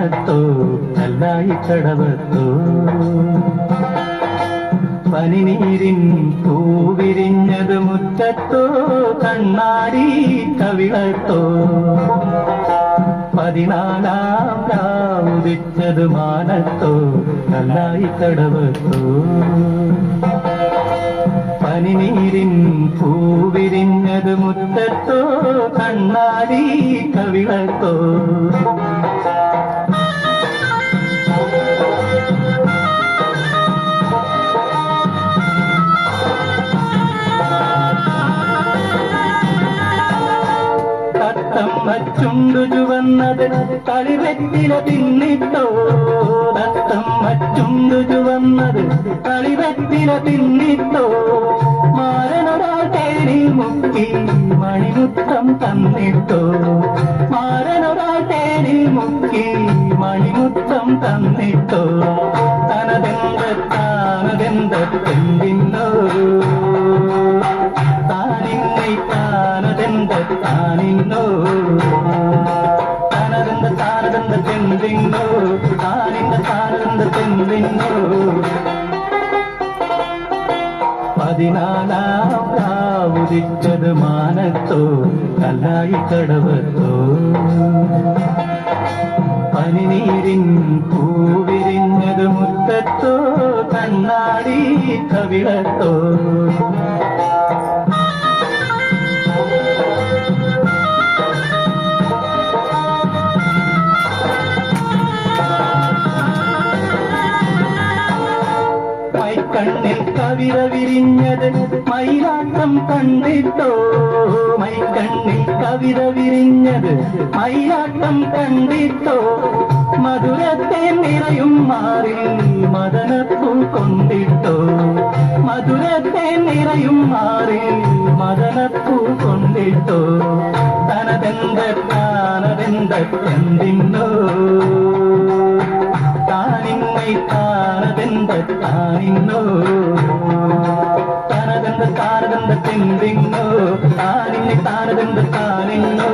മാനത്തോ കല്ലായി കടവത്തോ പനിനീരിൻ പൂവിരിഞ്ഞത് മുറ്റത്തോ കണ്ണാടി കവിളത്തോ 14-ാം രാവുദിച്ചത് മാനത്തോ കല്ലായി കടവത്തോ പനിനീരിൻ പൂവിരിഞ്ഞത് മുറ്റത്തോ കണ്ണാടി കവിളത്തോ ചുണ്ടു ചുവന്നത് കളിവെറ്റില തിന്നിട്ടോ ചുണ്ടു ചുവന്നത് കളിവെറ്റില തിന്നിട്ടോ മാരനൊരാൾ തേനിൽ മുക്കി മണിമുത്തം തന്നിട്ടോ മാരനൊരാൾ തേനിൽ മുക്കി മണിമുത്തം തന്നിട്ടോ താനതെന്തെന്തിന്നോ താനിന്നോ താനതെന്തെന്തിന്നോ താനതെന്തെന്തിന്നോ 14-ാം രാവുദിച്ചത് മാനത്തോ കല്ലായി കടവത്തോ പനിനീരിൻ പൂവിരിഞ്ഞത് മുറ്റത്തോ കണ്ണാടി കവിളത്തോ മൈക്കണ്ണിൽ കവിത വിരിഞ്ഞത് മയിലാട്ടം കണ്ടിട്ടോ മൈക്കണ്ണിൽ കവിത വിരിഞ്ഞത് മയിലാട്ടം കണ്ടിട്ടോ മധുരത്തെ നിറയും മാറിൽ മദനപ്പൂ കൊണ്ടിട്ടോ മധുരത്തെ നിറയും മാറിൽ മദനപ്പൂ കൊണ്ടിട്ടോ താനതെന്തെന്തിന്നോ താനിന്നോ താനതെന്തെന്തിന്നോ താനിന്നോ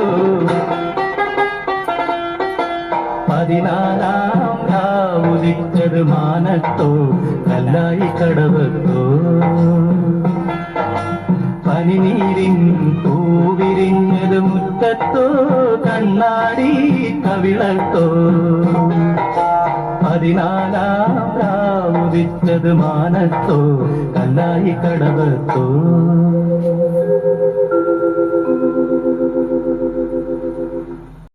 14-ാം രാവുദിച്ചത് മാനത്തോ കല്ലായി കടവത്തോ പനിനീരിൻ പൂവിരിഞ്ഞത് മുറ്റത്തോ കണ്ണാടി കവിളത്തോ 14-ാം രാവുദിച്ചത് മാനത്തോ കല്ലായി കടവത്തോ